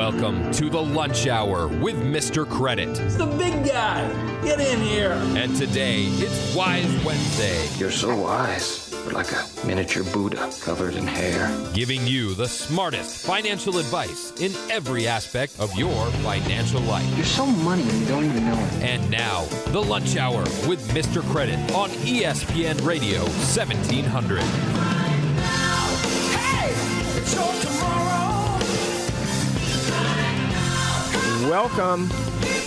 Welcome to the Lunch Hour with Mr. Credit. It's the big guy. Get in here. And today, it's Wise Wednesday. You're so wise, but like a miniature Buddha covered in hair. Giving you the smartest financial advice in every aspect of your financial life. You're so money you don't even know it. And now, the Lunch Hour with Mr. Credit on ESPN Radio 1700. Hey, it's your tomorrow. Welcome.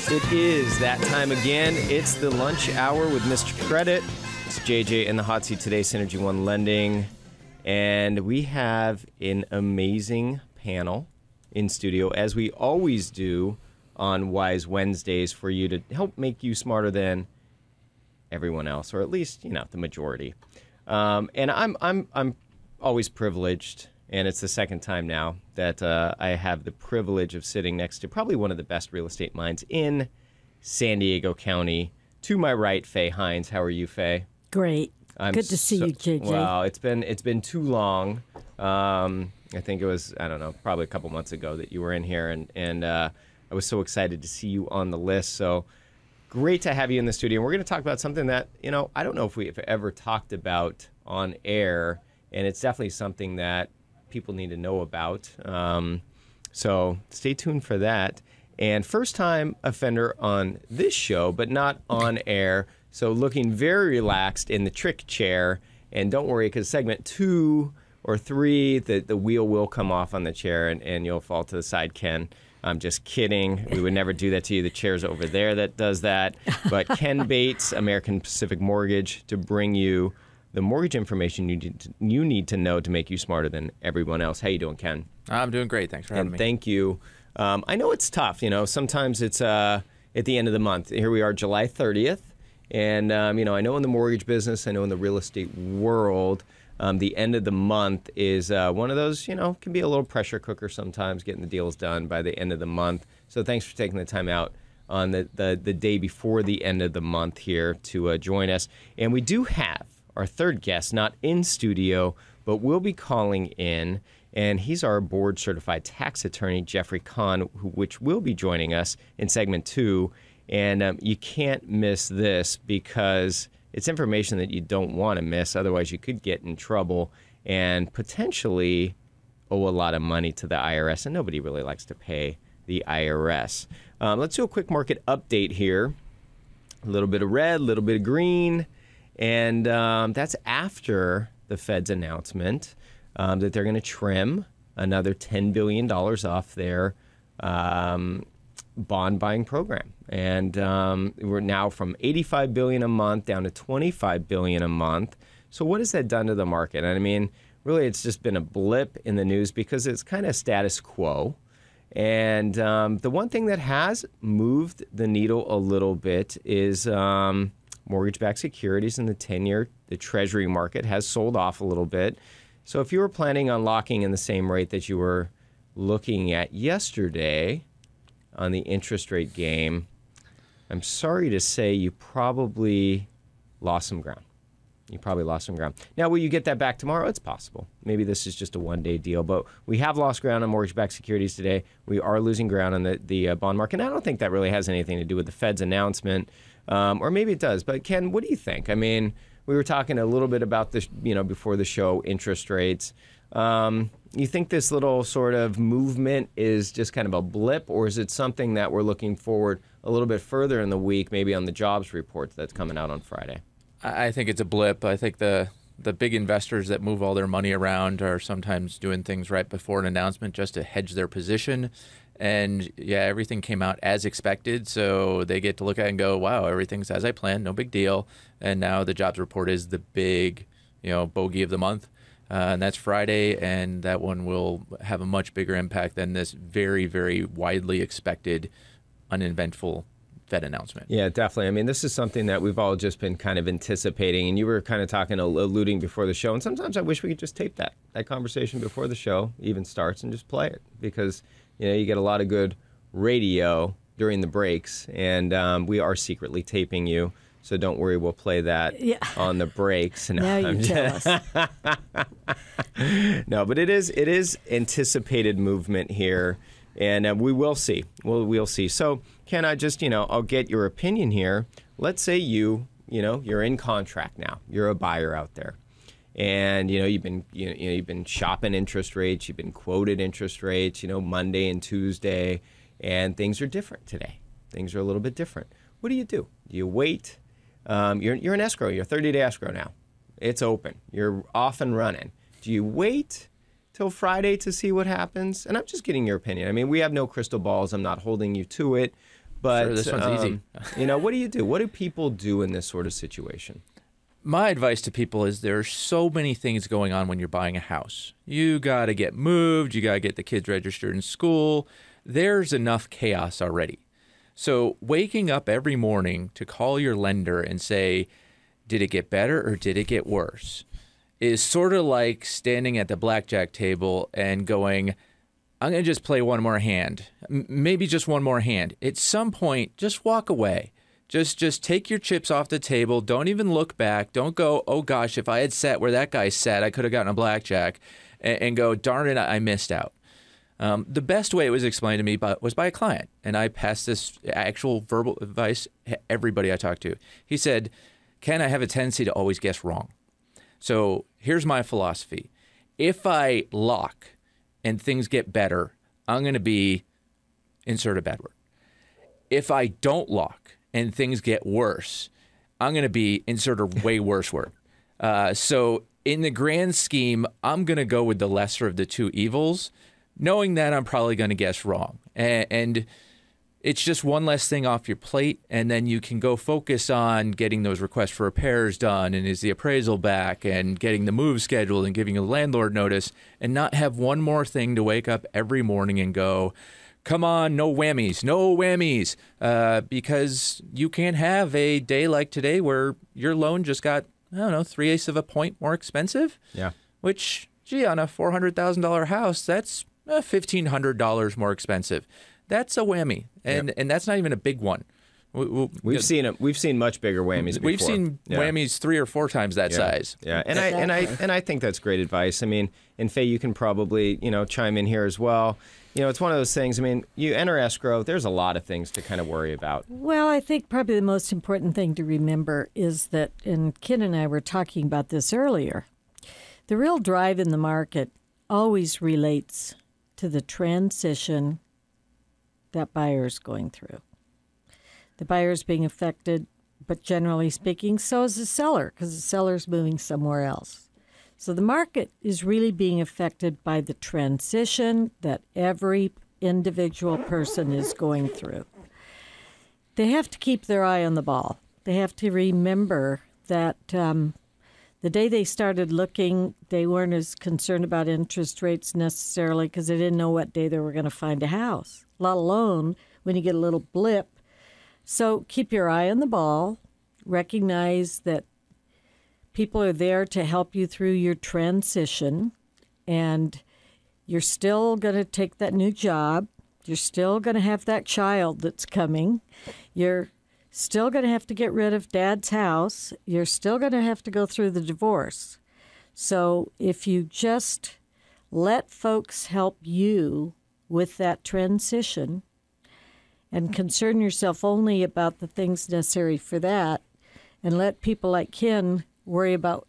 It is that time again. It's the Lunch Hour with Mr. Credit. It's JJ in the hot seat today, Synergy One Lending. And we have an amazing panel in studio, as we always do on Wise Wednesdays, for you to help make you smarter than everyone else, or at least, you know, the majority. And I'm always privileged, and it's the second time now that I have the privilege of sitting next to probably one of the best real estate minds in San Diego County. To my right, Faye Hines. How are you, Faye? Great. Good to see you, JJ. Wow, it's been too long. I think it was, I don't know, probably a couple months ago that you were in here, and I was so excited to see you on the list. So great to have you in the studio. And we're going to talk about something that, you know, I don't know if we've ever talked about on air, and it's definitely something that people need to know about. So stay tuned for that. And first time offender on this show, but not on air. So looking very relaxed in the trick chair. And don't worry, because segment 2 or 3, the wheel will come off on the chair and you'll fall to the side, Ken. I'm just kidding. We would never do that to you. The chair's over there that does that. But Ken Bates, American Pacific Mortgage, to bring you the mortgage information you need to know to make you smarter than everyone else. How you doing, Ken? I'm doing great. Thanks for having me. Thank you. I know it's tough. You know, sometimes it's at the end of the month. Here we are, July 30th. And, you know, I know in the mortgage business, I know in the real estate world, the end of the month is one of those, you know, can be a little pressure cooker sometimes, getting the deals done by the end of the month. So thanks for taking the time out on the day before the end of the month here to join us. And we do have our third guest, not in studio, but will be calling in. And he's our board-certified tax attorney, Jeffrey Kahn, which will be joining us in segment 2. And you can't miss this because it's information that you don't want to miss. Otherwise, you could get in trouble and potentially owe a lot of money to the IRS. And nobody really likes to pay the IRS. Let's do a quick market update here. A little bit of red, a little bit of green. And that's after the Fed's announcement that they're going to trim another $10 billion off their bond buying program. And we're now from $85 billion a month down to $25 billion a month. So what has that done to the market? I mean, really, it's just been a blip in the news because it's kind of status quo. And the one thing that has moved the needle a little bit is mortgage-backed securities in the 10-year, the Treasury market has sold off a little bit. So if you were planning on locking in the same rate that you were looking at yesterday on the interest rate game, I'm sorry to say you probably lost some ground. Now, will you get that back tomorrow? It's possible. Maybe this is just a one-day deal, but we have lost ground on mortgage-backed securities today. We are losing ground on the bond market. And I don't think that really has anything to do with the Fed's announcement, or maybe it does. But Ken, what do you think? I mean, we were talking a little bit about this, you know, before the show, interest rates. You think this little sort of movement is just kind of a blip, or is it something that we're looking forward a little bit further in the week, maybe on the jobs report that's coming out on Friday? I think it's a blip. I think the big investors that move all their money around are sometimes doing things right before an announcement just to hedge their position. And yeah, everything came out as expected, so they get to look at it and go, wow, everything's as I planned, no big deal. And now the jobs report is the big, you know, bogey of the month. And that's Friday, and that one will have a much bigger impact than this very, very widely expected, uneventful Fed announcement. Yeah, definitely. I mean, this is something that we've all just been kind of anticipating, and you were kind of talking, alluding before the show, and sometimes I wish we could just tape that conversation before the show even starts and just play it, because, you know, you get a lot of good radio during the breaks, and we are secretly taping you. So don't worry, we'll play that on the breaks. No, now you tell us. No, but it is anticipated movement here. And we will see. We'll see. So, Ken, I'll get your opinion here. Let's say you're in contract now. You're a buyer out there. And you've been shopping interest rates, you've been quoted interest rates, Monday and Tuesday, and things are different today. Things are a little bit different. What do? Do you wait? You're in escrow. You're 30-day escrow now. It's open. You're off and running. Do you wait till Friday to see what happens? And I'm just getting your opinion. I mean, we have no crystal balls. I'm not holding you to it. But sure, this one's easy. What do you do? What do people do in this sort of situation? My advice to people is there's so many things going on when you're buying a house. You got to get moved. You got to get the kids registered in school. There's enough chaos already. So waking up every morning to call your lender and say, did it get better or did it get worse, is sort of like standing at the blackjack table and going, I'm going to just play one more hand, maybe just one more hand. At some point, just walk away. Just take your chips off the table. Don't even look back. Don't go, oh gosh, if I had sat where that guy sat, I could have gotten a blackjack, and go, darn it, I missed out. The best way it was explained to me was by a client, and I passed this actual verbal advice everybody I talked to. He said, Ken, I have a tendency to always guess wrong. So here's my philosophy. If I lock and things get better, I'm going to be, insert a bad word. If I don't lock and things get worse, I'm going to be, insert a way worse word. So in the grand scheme, I'm going to go with the lesser of the two evils, knowing that I'm probably going to guess wrong. And it's just one less thing off your plate, and then you can go focus on getting those requests for repairs done, and is the appraisal back, and getting the move scheduled, and giving a landlord notice, and not have one more thing to wake up every morning and go, come on, no whammies, because you can't have a day like today where your loan just got, 3/8 of a point more expensive. Yeah. Which, on a $400,000 house, that's $1,500 more expensive. That's a whammy, and that's not even a big one. We've seen much bigger whammies before. We've seen whammies 3 or 4 times that size. Yeah, and I think that's great advice. I mean, and Faye, you can probably chime in here as well. It's one of those things. I mean, you enter escrow. There's a lot of things to kind of worry about. Well, I think probably the most important thing to remember is that, and Ken and I were talking about this earlier, the real drive in the market always relates to the transition that buyer's going through. The buyer's being affected, but generally speaking, so is the seller, because the seller's moving somewhere else. So the market is really being affected by the transition that every individual person is going through. They have to keep their eye on the ball. They have to remember that the day they started looking, they weren't as concerned about interest rates necessarily because they didn't know what day they were going to find a house, let alone when you get a little blip. So keep your eye on the ball. Recognize that people are there to help you through your transition, and you're still going to take that new job. You're still going to have that child that's coming. You're still going to have to get rid of dad's house. You're still going to have to go through the divorce. So if you just let folks help you with that transition and concern yourself only about the things necessary for that, and let people like Ken worry about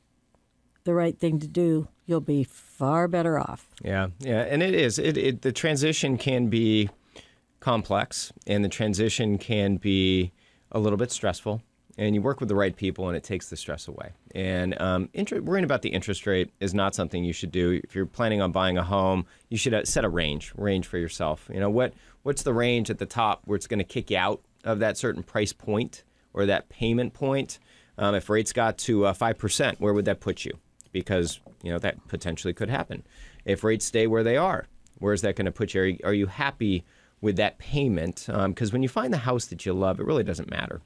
the right thing to do, you'll be far better off. Yeah, and it is. The transition can be complex, and the transition can be a little bit stressful, and you work with the right people, and it takes the stress away. And worrying about the interest rate is not something you should do. If you're planning on buying a home, you should set a range for yourself. What's the range at the top where it's going to kick you out of that certain price point or that payment point? If rates got to 5%, where would that put you? Because that potentially could happen. If rates stay where they are, where is that going to put you? Are you happy with that payment? Because when you find the house that you love, it really doesn't matter.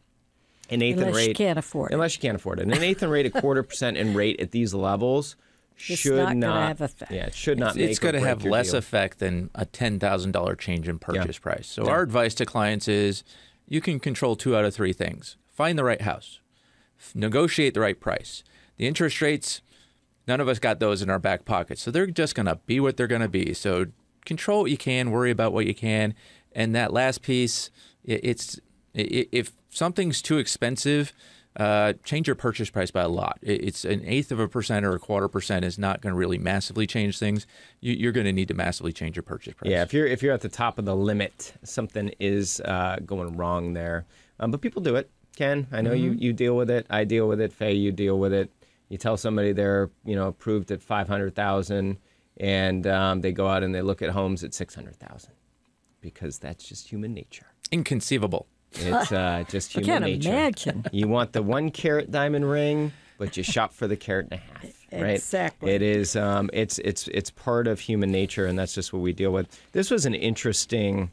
Unless you can't afford it. Unless you can't afford it. An eighth and rate, 0.25% in rate at these levels should not have effect. Yeah, it should not make It's going to have less deal. effect than a $10,000 change in purchase price. So our advice to clients is you can control 2 out of 3 things. Find the right house. Negotiate the right price. The interest rates, none of us got those in our back pocket. So they're just going to be what they're going to be. So control what you can, worry about what you can. And that last piece, if something's too expensive, change your purchase price by a lot. It's 1/8% or 1/4% is not going to really massively change things. You're going to need to massively change your purchase price. Yeah, if you're at the top of the limit, something is going wrong there. But people do it. Ken, I know you deal with it. I deal with it. Faye, you deal with it. You tell somebody they're approved at $500,000, and they go out and they look at homes at $600,000 because that's just human nature. Inconceivable. It's just human nature. I can't imagine. You want the 1-carat diamond ring, but you shop for the 1.5 carat, right? Exactly. It is. It's part of human nature, and that's just what we deal with. This was an interesting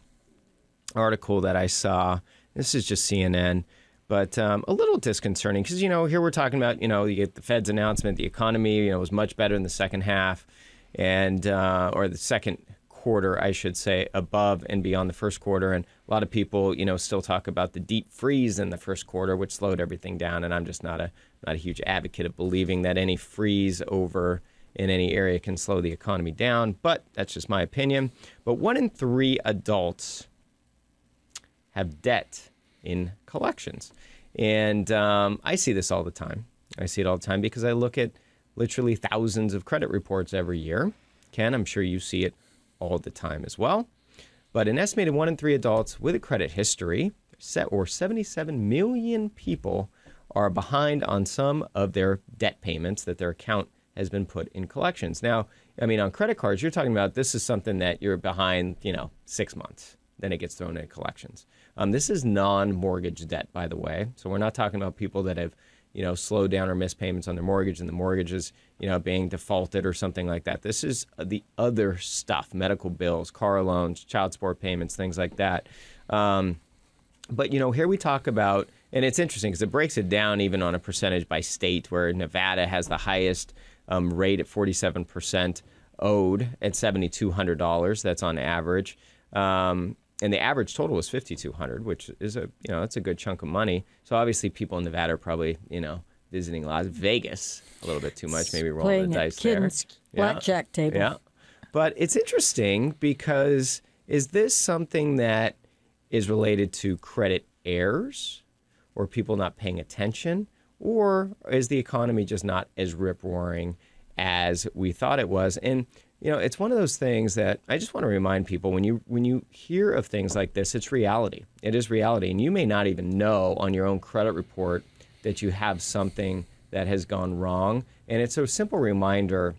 article that I saw. This is just CNN. But a little disconcerting because, here we're talking about, you get the Fed's announcement, the economy, was much better in the second half and or the second quarter, I should say, above and beyond the first quarter. And a lot of people, still talk about the deep freeze in the first quarter, which slowed everything down. And I'm just not a huge advocate of believing that any freeze over in any area can slow the economy down. But that's just my opinion. But 1 in 3 adults have debt in collections. And I see this all the time. I see it all the time because I look at literally thousands of credit reports every year. Ken, I'm sure you see it all the time as well. But an estimated 1 in 3 adults with a credit history, or 77 million people, are behind on some of their debt payments that their account has been put in collections. Now, on credit cards, you're talking about this is something that you're behind, 6 months. Then it gets thrown in collections. This is non-mortgage debt, by the way. So we're not talking about people that have, slowed down or missed payments on their mortgage and the mortgage is, being defaulted or something like that. This is the other stuff, medical bills, car loans, child support payments, things like that. But, here we talk about, and it's interesting because it breaks it down even on a percentage by state where Nevada has the highest rate at 47% owed at $7,200. That's on average. And the average total is $5,200, which is that's a good chunk of money. So obviously people in Nevada are probably, visiting Las Vegas a little bit too much, maybe rolling the dice there. Playing at blackjack table. Yeah. But it's interesting because is this something that is related to credit errors or people not paying attention? Or is the economy just not as rip-roaring as we thought it was? And it's one of those things that I just want to remind people when you hear of things like this, it's reality. It is reality. And you may not even know on your own credit report that you have something that has gone wrong. And it's a simple reminder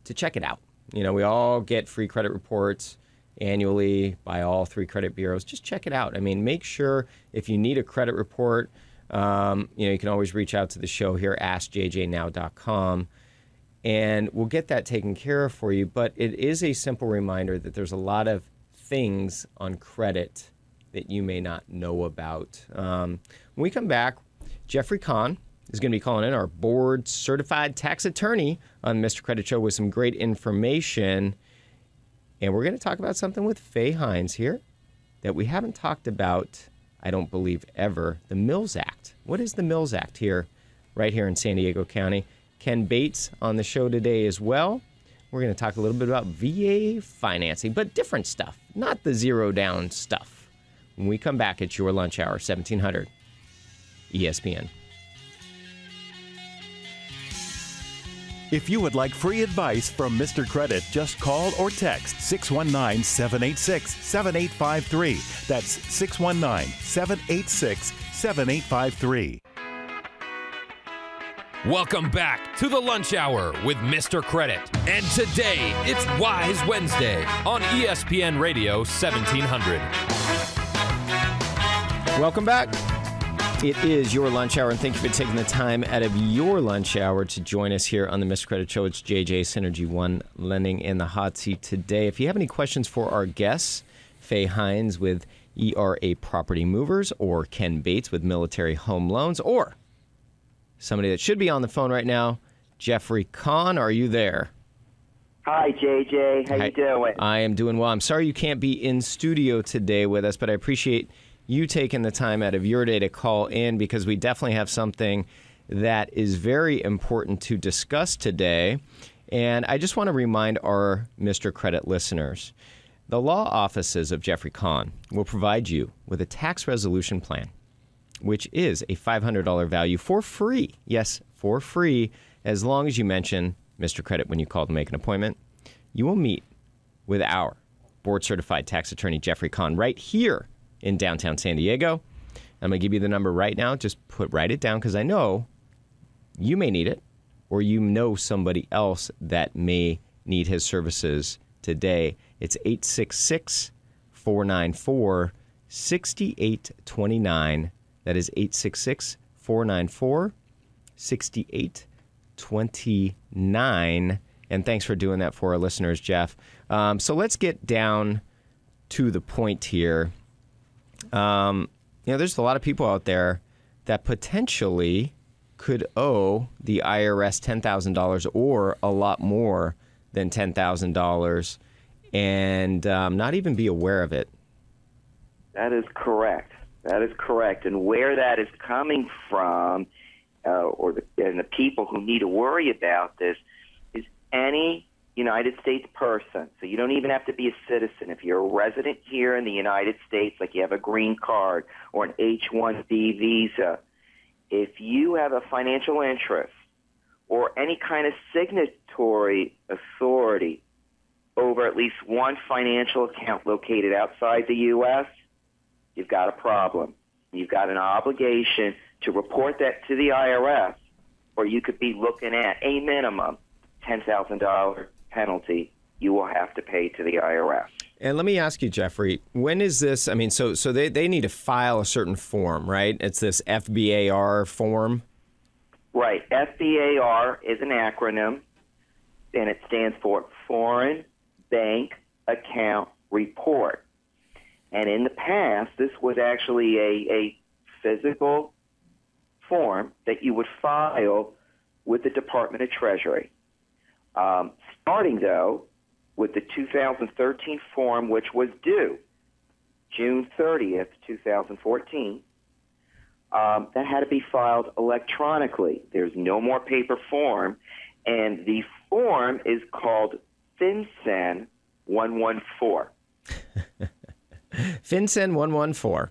to check it out. We all get free credit reports annually by all 3 credit bureaus. Just check it out. Make sure if you need a credit report, you can always reach out to the show here, askjjnow.com. And we'll get that taken care of for you. But it is a simple reminder that there's a lot of things on credit that you may not know about. When we come back, Jeffrey Kahn is going to be calling in, our board-certified tax attorney on Mr. Credit Show with some great information. And we're going to talk about something with Faye Hines here that we haven't talked about, I don't believe, ever, the Mills Act. What is the Mills Act here, right here in San Diego County? Ken Bates on the show today as well. We're going to talk a little bit about VA financing, but different stuff, not the zero-down stuff. When we come back, it's your lunch hour, 1700 ESPN. If you would like free advice from Mr. Credit, just call or text 619-786-7853. That's 619-786-7853. Welcome back to the Lunch Hour with Mr. Credit. And today, it's Wise Wednesday on ESPN Radio 1700. Welcome back. It is your lunch hour, and thank you for taking the time out of your lunch hour to join us here on the Mr. Credit Show. It's JJ Synergy One lending in the hot seat today. If you have any questions for our guests, Faye Hines with ERA Property Movers, or Ken Bates with Military Home Loans, or somebody that should be on the phone right now, Jeffrey Kahn, are you there? Hi, JJ. How you doing? I am doing well. I'm sorry you can't be in studio today with us, but I appreciate you taking the time out of your day to call in because we definitely have something that is very important to discuss today. And I just want to remind our Mr. Credit listeners, the law offices of Jeffrey Kahn will provide you with a tax resolution plan, which is a $500 value for free. Yes, for free, as long as you mention Mr. Credit when you call to make an appointment. You will meet with our board-certified tax attorney, Jeffrey Kahn, right here in downtown San Diego. I'm going to give you the number right now. Just write it down because I know you may need it or you know somebody else that may need his services today. It's 866-494-6829. That is 866-494-6829. And thanks for doing that for our listeners, Jeff. So let's get down to the point here. There's a lot of people out there that potentially could owe the IRS $10,000 or a lot more than $10,000 and not even be aware of it. That is correct. That is correct. And where that is coming from, and the people who need to worry about this, is any United States person. So you don't even have to be a citizen. If you're a resident here in the United States, like you have a green card or an H-1B visa, if you have a financial interest or any kind of signatory authority over at least one financial account located outside the U.S., you've got a problem. You've got an obligation to report that to the IRS, or you could be looking at a minimum $10,000 penalty you will have to pay to the IRS. And let me ask you, Jeffrey, when is this? I mean, so they need to file a certain form, right? It's this FBAR form? Right. FBAR is an acronym, and it stands for Foreign Bank Account Report. And in the past, this was actually a physical form that you would file with the Department of Treasury. Starting, though, with the 2013 form, which was due June 30th, 2014, that had to be filed electronically. There's no more paper form, and the form is called FinCEN 114. FinCEN 114.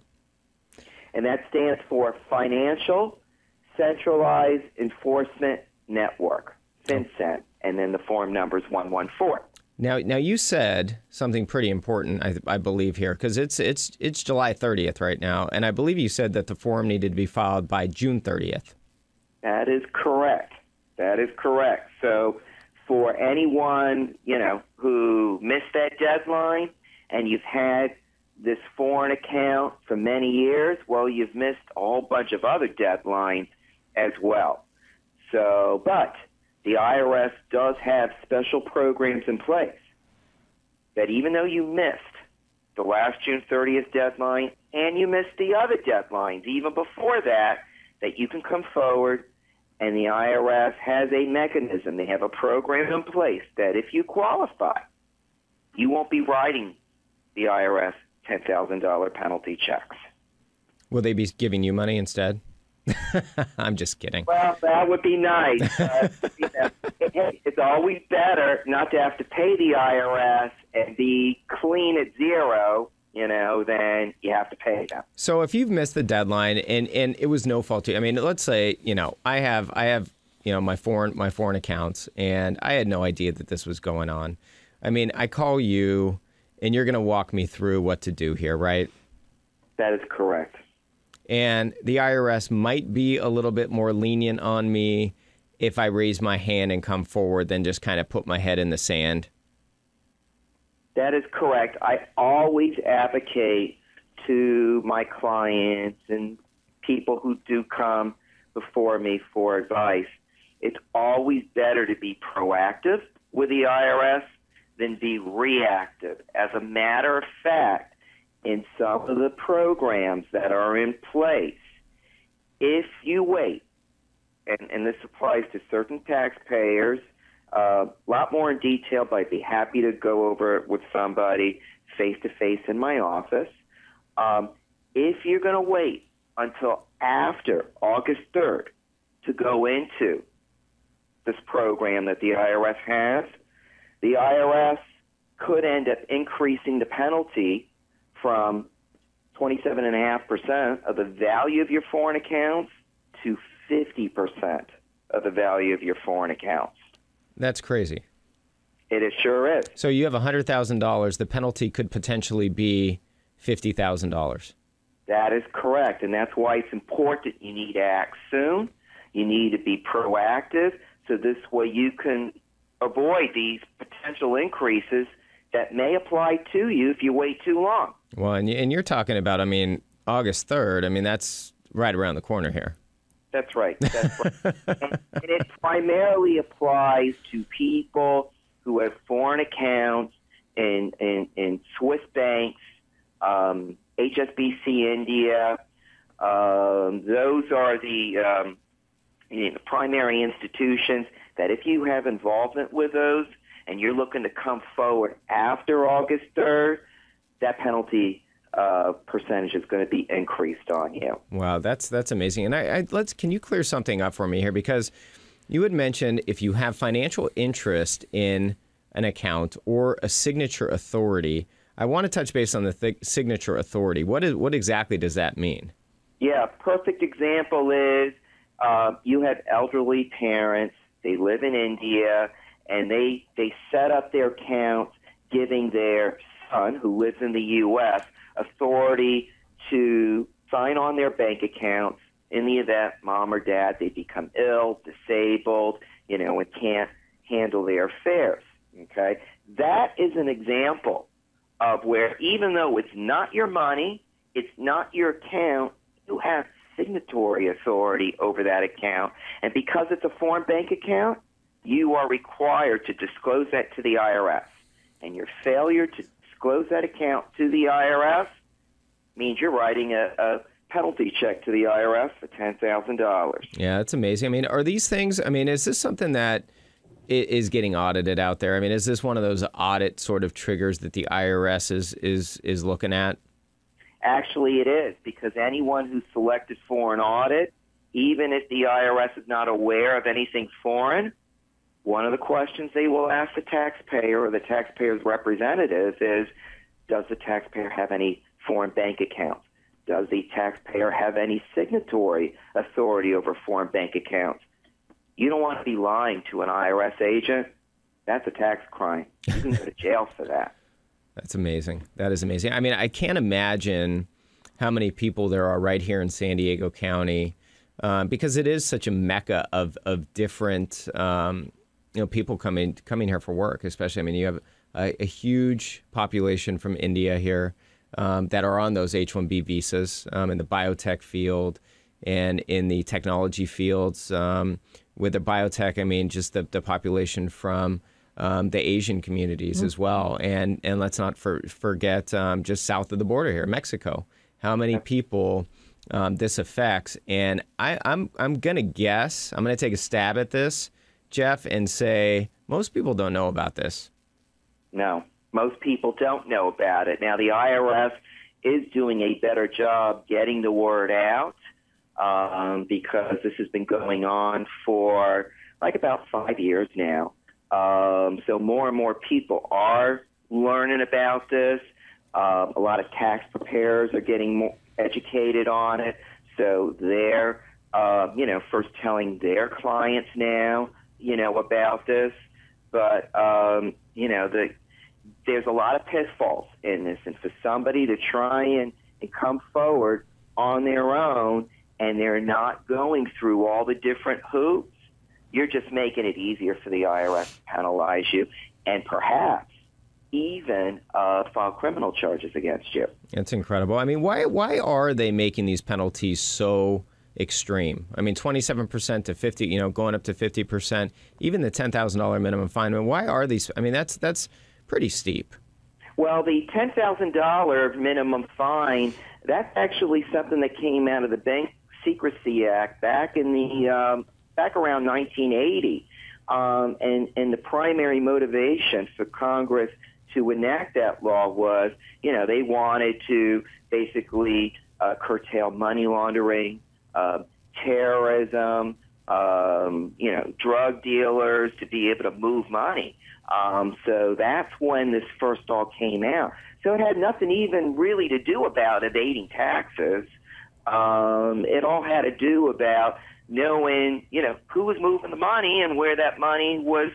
And that stands for Financial Centralized Enforcement Network, FinCEN, and then the form number is 114. Now you said something pretty important, I believe here, because it's July 30th right now, and I believe you said that the form needed to be filed by June 30th. That is correct. That is correct. So for anyone, who missed that deadline and you've had this foreign account for many years, well, you've missed a whole bunch of other deadlines as well. So, but the IRS does have special programs in place that even though you missed the last June 30th deadline and you missed the other deadlines even before that you can come forward, and the IRS has a mechanism. They have a program in place that if you qualify, you won't be writing the IRS $10,000 penalty checks. Will they be giving you money instead? I'm just kidding. Well, that would be nice. It's always better not to have to pay the IRS and be clean at zero, than you have to pay them. So if you've missed the deadline and it was no fault to you, I mean, let's say, I have my foreign accounts, and I had no idea that this was going on. I mean, I call you, and you're going to walk me through what to do here, right? That is correct. And the IRS might be a little bit more lenient on me if I raise my hand and come forward than just kind of put my head in the sand. That is correct. I always advocate to my clients and people who do come before me for advice. It's always better to be proactive with the IRS than be reactive. As a matter of fact, in some of the programs that are in place, if you wait, and this applies to certain taxpayers, a lot more in detail, but I'd be happy to go over it with somebody face-to-face in my office. If you're going to wait until after August 3rd to go into this program that the IRS has, the IRS could end up increasing the penalty from 27.5% of the value of your foreign accounts to 50% of the value of your foreign accounts. That's crazy. It sure is. So you have $100,000. The penalty could potentially be $50,000. That is correct, and that's why it's important. You need to act soon. You need to be proactive, so this way you can avoid these potential increases that may apply to you if you wait too long. Well, and you're talking about, I mean, August 3rd. I mean, that's right around the corner here. That's right. That's right. And it primarily applies to people who have foreign accounts in Swiss banks, HSBC India. Those are the primary institutions that if you have involvement with those and you're looking to come forward after August 3rd, that penalty percentage is going to be increased on you. Wow, that's amazing. And can you clear something up for me here? Because you had mentioned if you have financial interest in an account or a signature authority. I want to touch base on the signature authority. What exactly does that mean? Yeah, perfect example is you have elderly parents. They live in India, and they set up their accounts giving their son, who lives in the U.S., authority to sign on their bank accounts in the event mom or dad, they become ill, disabled, and can't handle their affairs. Okay? That is an example of where even though it's not your money, it's not your account, you have signatory authority over that account. And because it's a foreign bank account, you are required to disclose that to the IRS. And your failure to disclose that account to the IRS means you're writing a penalty check to the IRS for $10,000. Yeah, that's amazing. I mean, are these things, is this something that is getting audited out there? I mean, is this one of those audit sort of triggers that the IRS is looking at? Actually, it is, because anyone who's selected for an audit, even if the IRS is not aware of anything foreign, one of the questions they will ask the taxpayer or the taxpayer's representative is, does the taxpayer have any foreign bank accounts? Does the taxpayer have any signatory authority over foreign bank accounts? You don't want to be lying to an IRS agent. That's a tax crime. You can go to jail for that. That's amazing. That is amazing. I mean, I can't imagine how many people there are right here in San Diego County, because it is such a mecca of different people coming here for work. Especially, I mean, you have a huge population from India here that are on those H-1B visas in the biotech field and in the technology fields. With the biotech, I mean, just the population from the Asian communities as well. And let's not forget just south of the border here, Mexico, how many people this affects. And I'm going to guess, I'm going to take a stab at this, Jeff, and say most people don't know about this. No, most people don't know about it. Now, the IRS is doing a better job getting the word out because this has been going on for like about 5 years now. So more and more people are learning about this. A lot of tax preparers are getting more educated on it. So they're, first telling their clients now, about this. But, there's a lot of pitfalls in this. And for somebody to try and come forward on their own and they're not going through all the different hoops, you're just making it easier for the IRS to penalize you and perhaps even file criminal charges against you. It's incredible. I mean, why are they making these penalties so extreme? I mean, 27% to 50, going up to 50%, even the $10,000 minimum fine. I mean, why are these? I mean, that's pretty steep. Well, the $10,000 minimum fine, that's actually something that came out of the Bank Secrecy Act back in the back around 1980, and the primary motivation for Congress to enact that law was, they wanted to basically curtail money laundering, terrorism, drug dealers to be able to move money. So that's when this first all came out. So it had nothing even really to do about evading taxes. It all had to do about knowing, who was moving the money and where that money was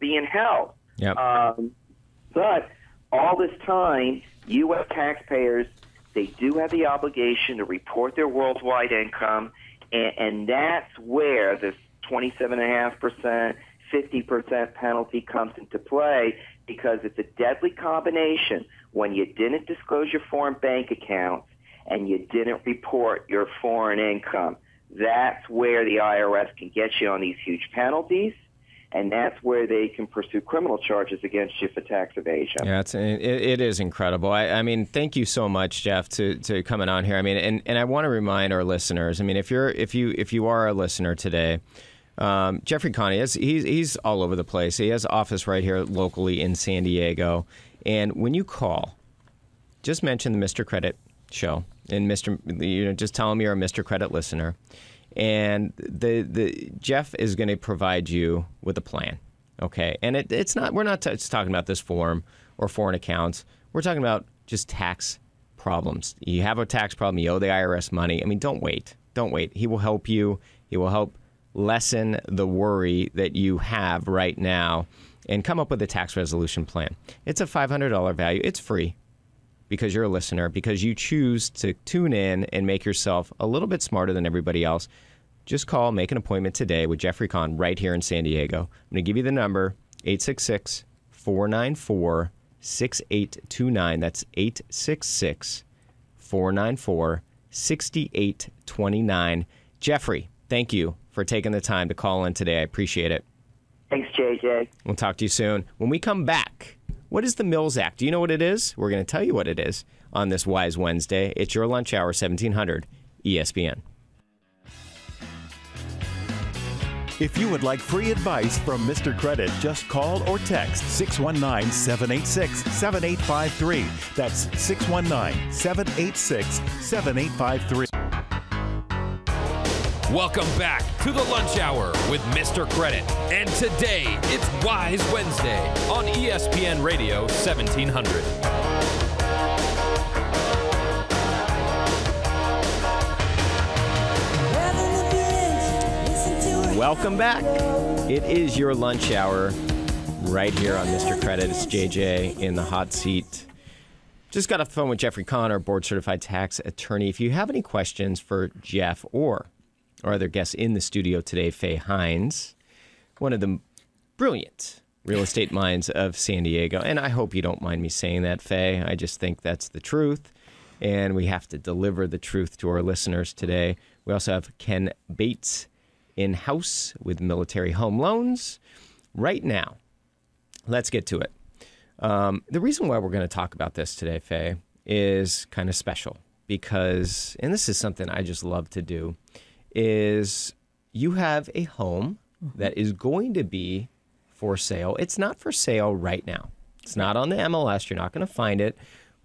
being held. Yep. But all this time, U.S. taxpayers, they do have the obligation to report their worldwide income, and that's where this 27.5%, 50% penalty comes into play, because it's a deadly combination when you didn't disclose your foreign bank accounts and you didn't report your foreign income. That's where the IRS can get you on these huge penalties, and that's where they can pursue criminal charges against you for tax evasion. Yeah, it is incredible. I mean, thank you so much, Jeff, to coming on here. I mean, and I want to remind our listeners. I mean, if you are a listener today, Jeffrey Conn, he's all over the place. He has an office right here locally in San Diego, and when you call, just mention the Mr. Credit Show, and just tell him you're a Mr. Credit listener. And the Jeff is going to provide you with a plan, okay? And it's not, we're not just talking about this form or foreign accounts. We're talking about just tax problems. You have a tax problem, you owe the IRS money. I mean, don't wait. He will help you. He will help lessen the worry that you have right now and come up with a tax resolution plan. It's a $500 value. It's free, because you're a listener, because you choose to tune in and make yourself a little bit smarter than everybody else. Just call, make an appointment today with Jeffrey Conn right here in San Diego. I'm going to give you the number, 866-494-6829. That's 866-494-6829. Jeffrey, thank you for taking the time to call in today. I appreciate it. Thanks, JJ. We'll talk to you soon. When we come back, what is the Mills Act? Do you know what it is? We're going to tell you what it is on this Wise Wednesday. It's your lunch hour, 1700 ESPN. If you would like free advice from Mr. Credit, just call or text 619-786-7853. That's 619-786-7853. Welcome back to the Lunch Hour with Mr. Credit. And today, it's Wise Wednesday on ESPN Radio 1700. Welcome back. It is your lunch hour right here on Mr. Credit. It's JJ in the hot seat. Just got off the phone with Jeffrey Conn, our board-certified tax attorney. If you have any questions for Jeff or our other guests in the studio today, Faye Hines, one of the brilliant real estate minds of San Diego. And I hope you don't mind me saying that, Faye. I just think that's the truth, and we have to deliver the truth to our listeners today. We also have Ken Bates in-house with Military Home Loans. Right now, let's get to it. The reason why we're going to talk about this today, Faye, is kind of special because, and this is something I just love to do, is you have a home that is going to be for sale. It's not for sale right now. It's not on the MLS. You're not going to find it.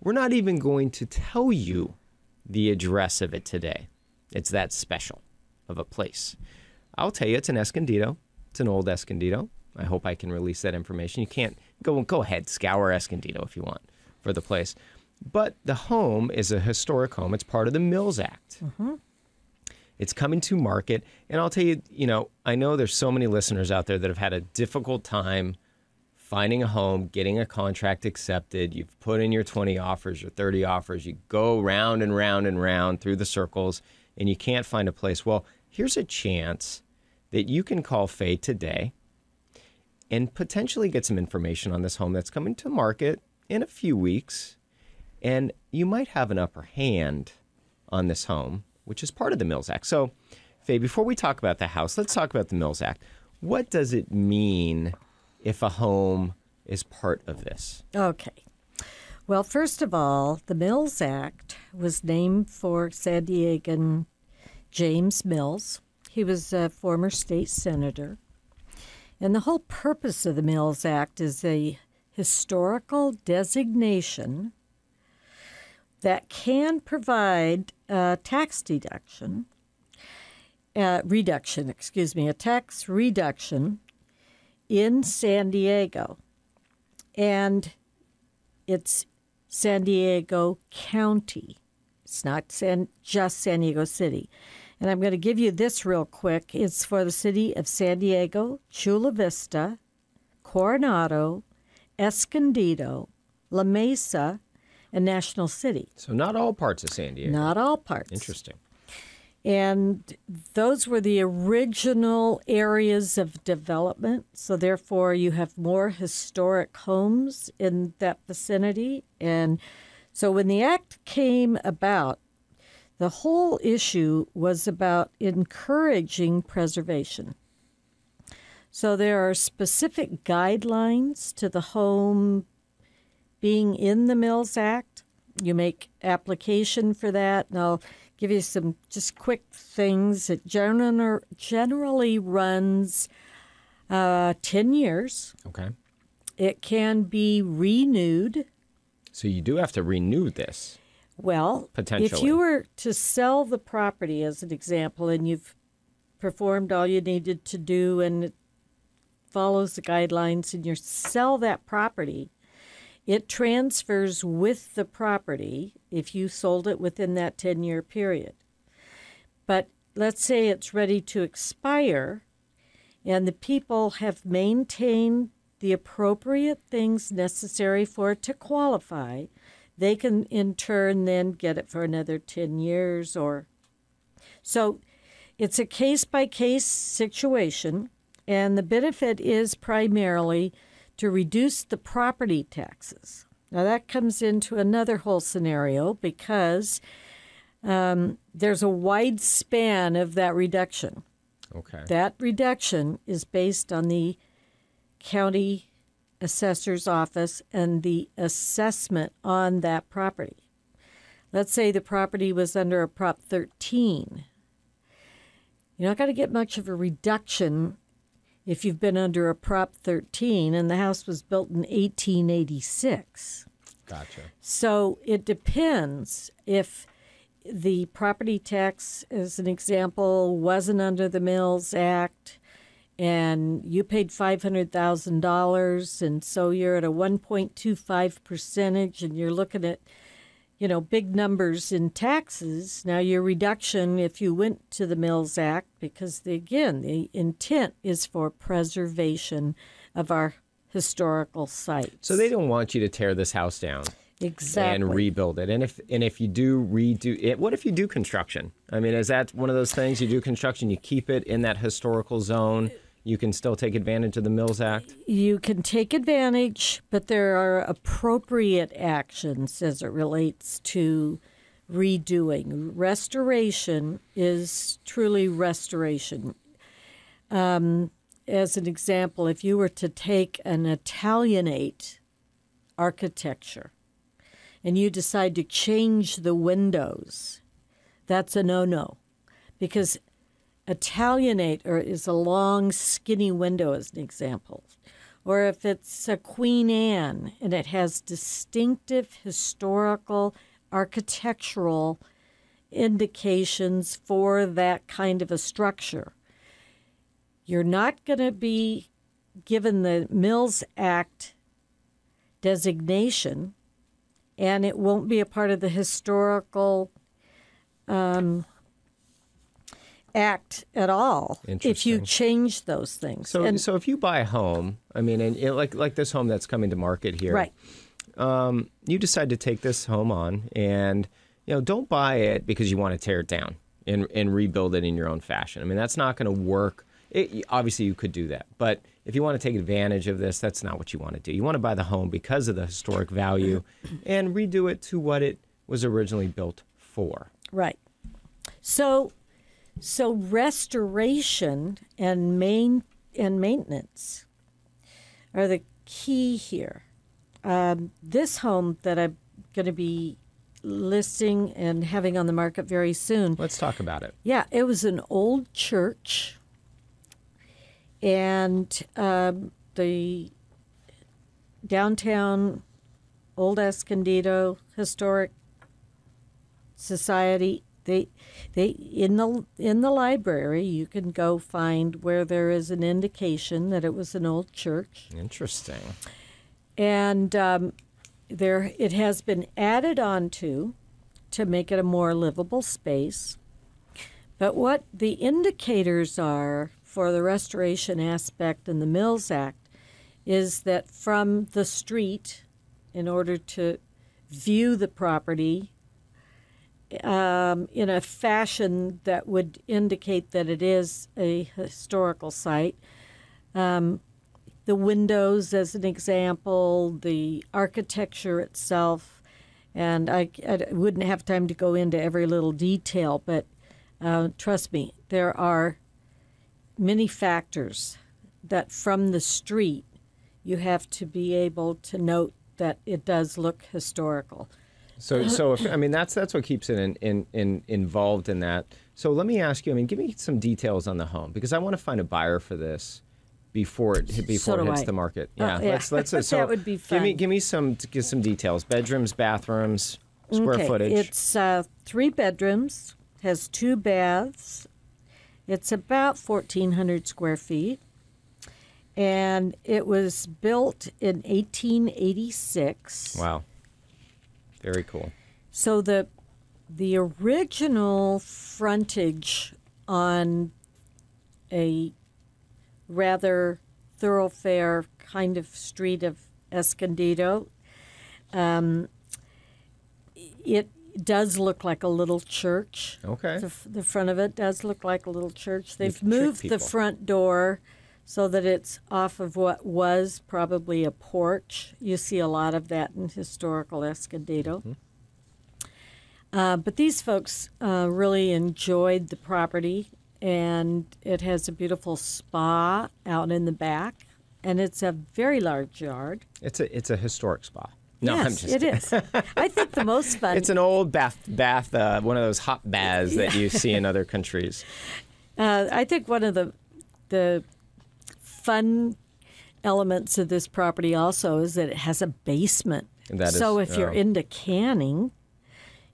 We're not even going to tell you the address of it today. It's that special of a place. I'll tell you, it's in Escondido. It's an old Escondido. I hope I can release that information. You can't go ahead, scour Escondido if you want for the place. But the home is a historic home. It's part of the Mills Act. Mm-hmm. It's coming to market. And I'll tell you, I know there's so many listeners out there that have had a difficult time finding a home, getting a contract accepted. You've put in your 20 offers, your 30 offers. You go round and round and round through the circles, and you can't find a place. Well, here's a chance that you can call Faye today and potentially get some information on this home that's coming to market in a few weeks. And you might have an upper hand on this home, which is part of the Mills Act. So, Faye, before we talk about the house, let's talk about the Mills Act. What does it mean if a home is part of this? Okay. Well, first of all, the Mills Act was named for San Diegan James Mills. He was a former state senator. And the whole purpose of the Mills Act is a historical designation that can provide a tax deduction reduction, a tax reduction in San Diego. And it's San Diego County. It's not just San Diego City. And I'm going to give you this real quick. It's for the city of San Diego, Chula Vista, Coronado, Escondido, La Mesa, and National City. So not all parts of San Diego. Not all parts. Interesting. And those were the original areas of development. So therefore, you have more historic homes in that vicinity. And so when the act came about, the whole issue was about encouraging preservation. So there are specific guidelines to the home being in the Mills Act. You make application for that, and I'll give you some just quick things. It generally runs 10 years. Okay. It can be renewed. So you do have to renew this. Well, potentially. If you were to sell the property, as an example, and you've performed all you needed to do and it follows the guidelines, and you sell that property, it transfers with the property if you sold it within that 10-year period. But let's say it's ready to expire, and the people have maintained the appropriate things necessary for it to qualify. They can, in turn, then get it for another 10 years. So it's a case-by-case situation, and the benefit is primarily to reduce the property taxes. Now, that comes into another whole scenario because there's a wide span of that reduction. Okay. That reduction is based on the county assessor's office and the assessment on that property. Let's say the property was under a Prop 13. You're not going to get much of a reduction if you've been under a Prop 13 and the house was built in 1886. Gotcha. So it depends. If the property tax, as an example, wasn't under the Mills Act, and you paid $500,000, and so you're at a 1.25 percentage, and you're looking at, big numbers in taxes. Now, your reduction, if you went to the Mills Act, because, the intent is for preservation of our historical sites. So they don't want you to tear this house down. Exactly. And rebuild it. And if you do redo it, what if you do construction? I mean, is that one of those things? You do construction, you keep it in that historical zone, you can still take advantage of the Mills Act? You can take advantage, but there are appropriate actions as it relates to redoing. Restoration is truly restoration. As an example, if you were to take an Italianate architecture and you decide to change the windows, that's a no-no, because Italianate is a long, skinny window, as an example. Or if it's a Queen Anne and it has distinctive historical architectural indications for that kind of a structure, you're not going to be given the Mills Act designation, and it won't be a part of the historical act at all if you change those things. So if you buy a home, I mean, and like this home that's coming to market here, right? You decide to take this home on, and don't buy it because you want to tear it down and rebuild it in your own fashion. I mean, that's not going to work. Obviously, you could do that, but if you want to take advantage of this, that's not what you want to do. You want to buy the home because of the historic value and redo it to what it was originally built for. Right. So restoration and maintenance are the key here. This home that I'm going to be listing and having on the market very soon. Let's talk about it. Yeah, it was an old church, and the downtown Old Escondido Historic Society, They in the library, you can go find where there is an indication that it was an old church. Interesting. And it has been added on to make it a more livable space. But what the indicators are for the restoration aspect in the Mills Act is that from the street, in order to view the property in a fashion that would indicate that it is a historical site, the windows, as an example, the architecture itself, and I wouldn't have time to go into every little detail, but trust me, there are many factors that from the street you have to be able to note that it does look historical. So if, I mean, that's what keeps it involved in that. So let me ask you, I mean, give me some details on the home, because I want to find a buyer for this before it hits the market. Yeah, let's so that would be fun. Give me some details. Bedrooms, bathrooms, square footage. It's 3 bedrooms, has 2 baths. It's about 1,400 square feet. And it was built in 1886. Wow. Very cool. So the original frontage on a rather thoroughfare kind of street of Escondido, it does look like a little church. Okay. The front of it does look like a little church. They've moved the front door so that it's off of what was probably a porch. You see a lot of that in historical Escondido. Mm-hmm. But these folks really enjoyed the property, and it has a beautiful spa out in the back, and it's a very large yard. It's a historic spa. No, yes, it is. I think the most fun. It's an old bath, one of those hot baths that you see in other countries. I think one of the fun elements of this property also is that it has a basement. If you're into canning,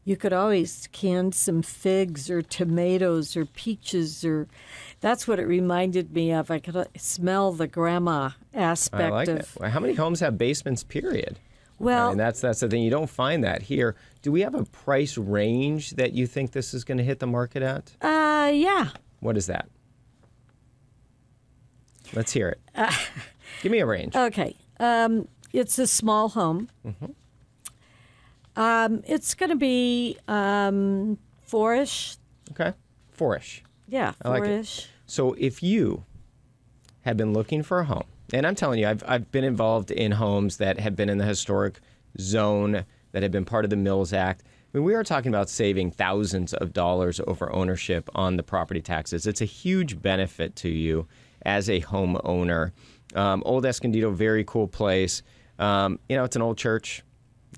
you could always can some figs or tomatoes or peaches, or that's what it reminded me of. I could smell the grandma aspect I like of it. How many homes have basements, period? Well, I mean, that's the thing. You don't find that here. Do we have a price range that you think this is going to hit the market at? Yeah. What is that? Let's hear it. Give me a range. Okay. It's a small home. Mm-hmm. It's going to be 4-ish. Okay. 4-ish. Yeah, 4-ish. I like it. So if you have been looking for a home, and I'm telling you, I've been involved in homes that have been in the historic zone, that have been part of the Mills Act. I mean, we are talking about saving thousands of dollars over ownership on the property taxes. It's a huge benefit to you as a homeowner. Old Escondido, very cool place. It's an old church.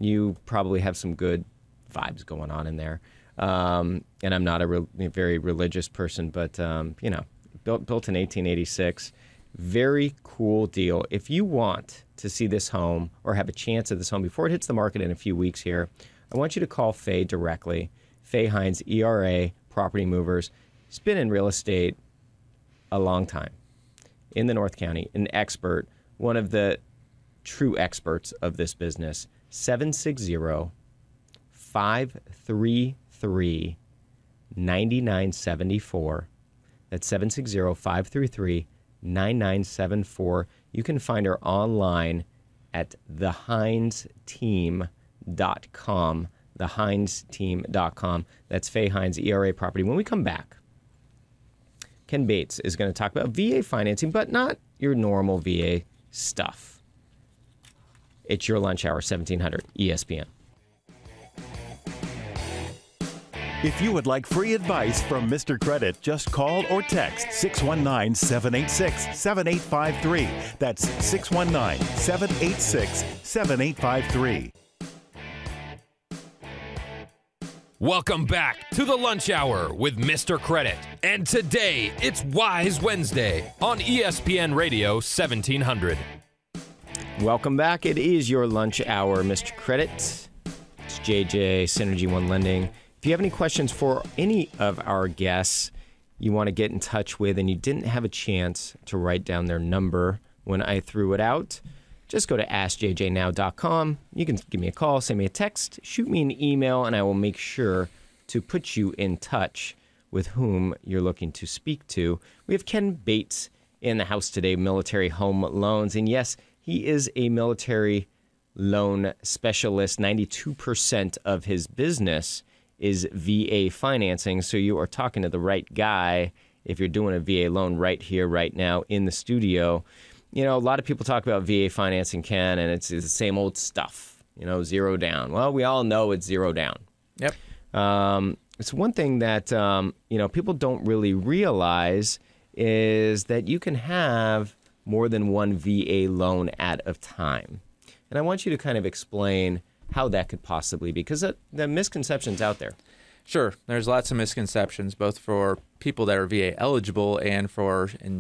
You probably have some good vibes going on in there. And I'm not a very religious person, but, built in 1886. Very cool deal. If you want to see this home or have a chance at this home before it hits the market in a few weeks here, I want you to call Faye directly. Faye Hines, ERA, Property Movers. He's been in real estate a long time in the North County, an expert, one of the true experts of this business. 760-533-9974. That's 760-533-9974. You can find her online at theheinsteam.com. Theheinsteam.com. That's Faye Hines, ERA Property. When we come back, Ken Bates is going to talk about VA financing, but not your normal VA stuff. It's your lunch hour, 1700 ESPN. If you would like free advice from Mr. Credit, just call or text 619-786-7853. That's 619-786-7853. Welcome back to the Lunch Hour with Mr. Credit. And today, it's Wise Wednesday on ESPN Radio 1700. Welcome back. It is your lunch hour, Mr. Credit. It's JJ, Synergy One Lending. If If you have any questions for any of our guests you want to get in touch with and you didn't have a chance to write down their number when I threw it out, just go to AskJJNow.com. You can give me a call, send me a text, shoot me an email, and I will make sure to put you in touch with whom you're looking to speak to. We have Ken Bates in the house today, Military Home Loans. And yes, he is a military loan specialist. 92% of his business is VA financing. So you are talking to the right guy if you're doing a VA loan right here, right now in the studio. You know, a lot of people talk about VA financing, Ken, and it's the same old stuff, you know, zero down. Well, we all know it's zero down. Yep. It's one thing that, you know, people don't really realize is that you can have more than one VA loan at a time. And I want you to kind of explain how that could possibly be, because the misconception's out there. Sure. There's lots of misconceptions, both for people that are VA eligible and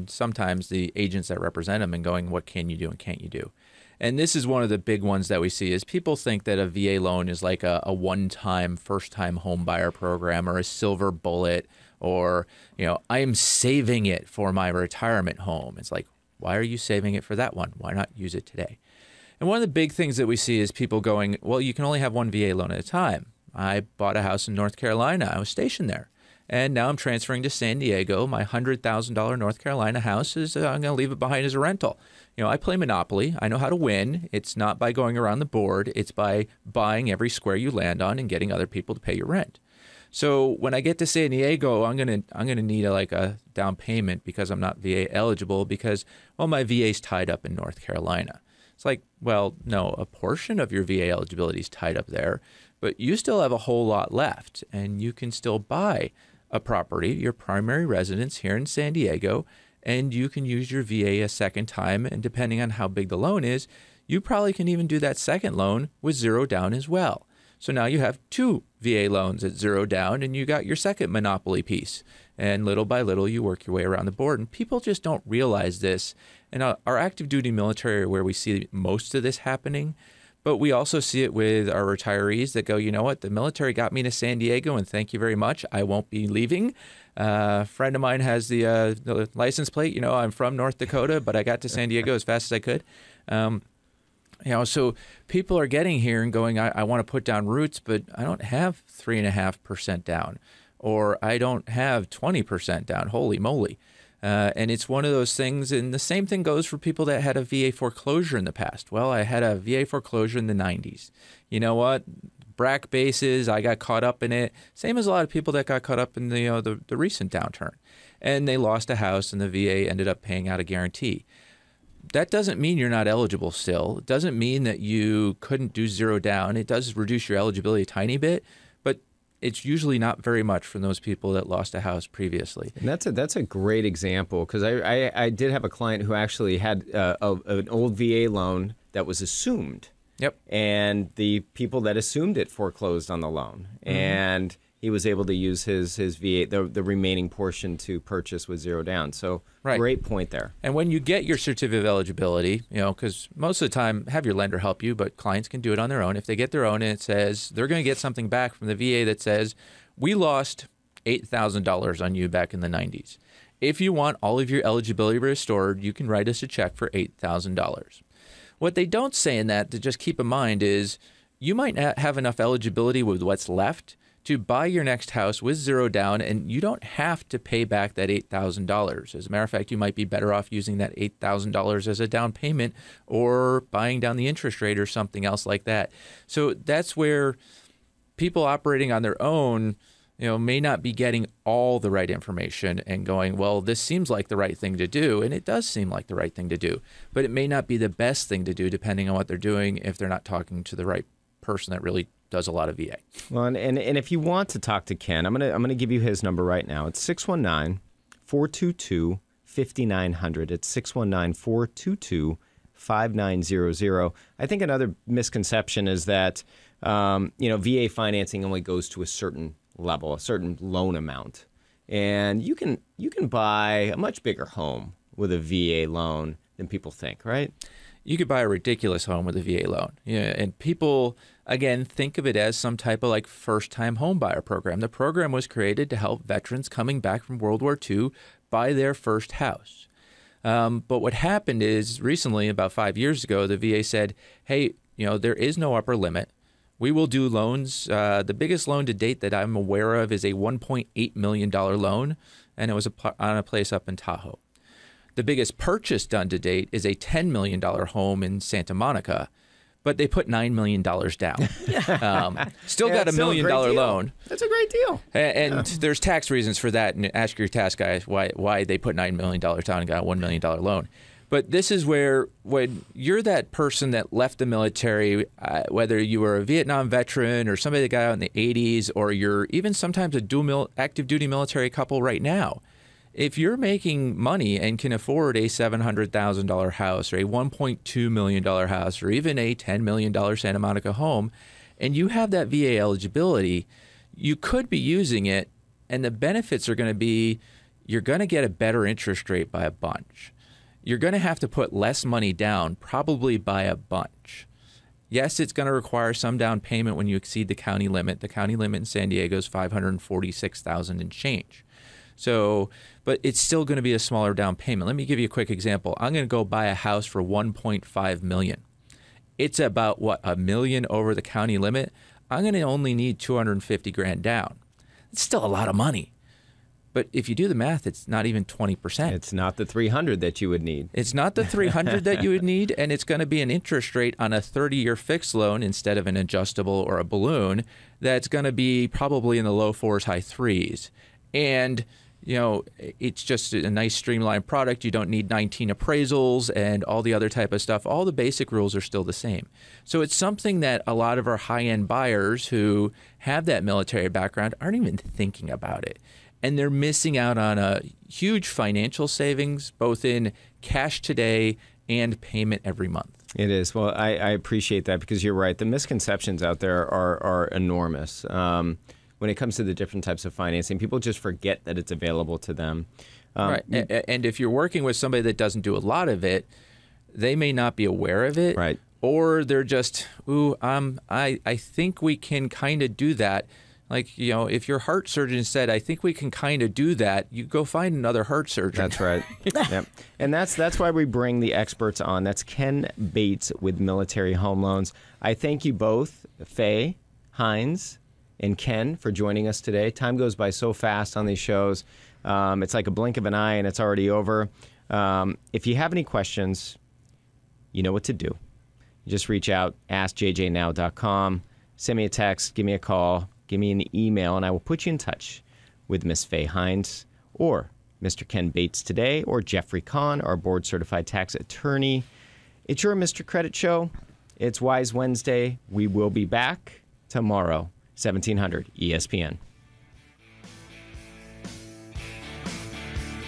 sometimes the agents that represent them and going, what can you do and can't you do? And this is one of the big ones that we see is people think that a VA loan is like a one-time, first-time home buyer program or a silver bullet or, you know, I am saving it for my retirement home. It's like, why are you saving it for that one? Why not use it today? And one of the big things that we see is people going, well, you can only have one VA loan at a time. I bought a house in North Carolina. I was stationed there. And now I'm transferring to San Diego. My $100,000 North Carolina house is, I'm going to leave it behind as a rental. You know, I play Monopoly. I know how to win. It's not by going around the board. It's by buying every square you land on and getting other people to pay your rent. So when I get to San Diego, I'm gonna need a down payment because I'm not VA eligible because, well, my VA's tied up in North Carolina. It's like, well, no, a portion of your VA eligibility is tied up there, but you still have a whole lot left, and you can still buy a property, your primary residence here in San Diego, and you can use your VA a second time, and depending on how big the loan is, you probably can even do that second loan with zero down as well. So now you have two VA loans at zero down, and you got your second Monopoly piece. And little by little, you work your way around the board. And people just don't realize this. And our active duty military are where we see most of this happening. But we also see it with our retirees that go, you know what, the military got me to San Diego, and thank you very much. I won't be leaving. A friend of mine has the license plate. You know, I'm from North Dakota, but I got to San Diego as fast as I could. You know, so people are getting here and going, I want to put down roots, but I don't have 3.5% down, or I don't have 20% down. Holy moly. And it's one of those things, and the same thing goes for people that had a VA foreclosure in the past. Well, I had a VA foreclosure in the 90s. You know what? BRAC bases, I got caught up in it. Same as a lot of people that got caught up in the recent downturn. And they lost a house, and the VA ended up paying out a guarantee. That doesn't mean you're not eligible still. It doesn't mean that you couldn't do zero down. It does reduce your eligibility a tiny bit, but it's usually not very much from those people that lost a house previously. And that's a great example, because I did have a client who actually had an old VA loan that was assumed. Yep. And the people that assumed it foreclosed on the loan. Mm-hmm. And he was able to use his VA, the remaining portion, to purchase with zero down. So right. Great point there. And when you get your certificate of eligibility, you know, because most of the time, have your lender help you, but clients can do it on their own. If they get their own and it says they're going to get something back from the VA that says, we lost $8,000 on you back in the 90s. If you want all of your eligibility restored, you can write us a check for $8,000. What they don't say in that, to just keep in mind, is you might not have enough eligibility with what's left to buy your next house with zero down, and you don't have to pay back that $8,000. As a matter of fact, you might be better off using that $8,000 as a down payment or buying down the interest rate or something else like that. So that's where people operating on their own, you know, may not be getting all the right information and going, well, this seems like the right thing to do, and it does seem like the right thing to do, but it may not be the best thing to do depending on what they're doing if they're not talking to the right person that really does a lot of VA. Well, and if you want to talk to Ken, I'm gonna give you his number right now. It's 619-422-5900. It's 619-422-5900. I think another misconception is that VA financing only goes to a certain level, a certain loan amount, and you can buy a much bigger home with a VA loan than people think, right? you could buy a ridiculous home with a VA loan. And people, again, think of it as some type of like first-time home buyer program. The program was created to help veterans coming back from World War II buy their first house. But what happened is recently, about 5 years ago, the VA said, hey, there is no upper limit. We will do loans. The biggest loan to date that I'm aware of is a $1.8 million loan, and it was on a place up in Tahoe. The biggest purchase done to date is a $10 million home in Santa Monica, but they put $9 million down. Still got a $1 million loan. That's a great deal. And there's tax reasons for that. And ask your tax guy why they put $9 million down and got a $1 million loan. But this is where when you're that person that left the military, whether you were a Vietnam veteran or somebody that got out in the 80s, or you're even sometimes a active duty military couple right now, if you're making money and can afford a $700,000 house or a $1.2 million house or even a $10 million Santa Monica home, and you have that VA eligibility, you could be using it, and the benefits are going to be you're going to get a better interest rate by a bunch. You're going to have to put less money down, probably by a bunch. Yes, it's going to require some down payment when you exceed the county limit. The county limit in San Diego is $546,000 and change. So, but it's still going to be a smaller down payment. Let me give you a quick example. I'm going to go buy a house for $1.5 million. It's about $1 million over the county limit. I'm going to only need $250,000 down. It's still a lot of money. But if you do the math, it's not even 20%. It's not the $300 that you would need. It's not the $300 that you would need, and it's going to be an interest rate on a 30-year fixed loan instead of an adjustable or a balloon that's going to be probably in the low 4s, high 3s. And it's just a nice streamlined product. You don't need 19 appraisals and all the other type of stuff. All the basic rules are still the same. So it's something that a lot of our high-end buyers who have that military background aren't even thinking about it. And they're missing out on a huge financial savings, both in cash today and payment every month. It is. Well, I appreciate that because you're right. The misconceptions out there are enormous. When it comes to the different types of financing, people just forget that it's available to them. Right. And if you're working with somebody that doesn't do a lot of it, they may not be aware of it. Right. Or they're just, I think we can kind of do that. Like, if your heart surgeon said, I think we can kind of do that, you go find another heart surgeon. That's right. Yep. And that's why we bring the experts on. That's Ken Bates with Military Home Loans. I thank you both, Faye, Hines, and Ken, for joining us today. Time goes by so fast on these shows. It's like a blink of an eye and it's already over. If you have any questions, you know what to do. You just reach out, askjjnow.com, send me a text, give me a call, give me an email, and I will put you in touch with Miss Faye Hines or Mr. Ken Bates today, or Jeffrey Kahn, our board-certified tax attorney. It's your Mr. Credit Show. It's Wise Wednesday. We will be back tomorrow, 1700 ESPN.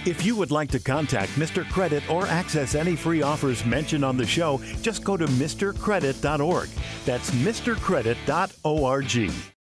If you would like to contact Mr. Credit or access any free offers mentioned on the show, just go to MrCredit.org. That's MrCredit.org.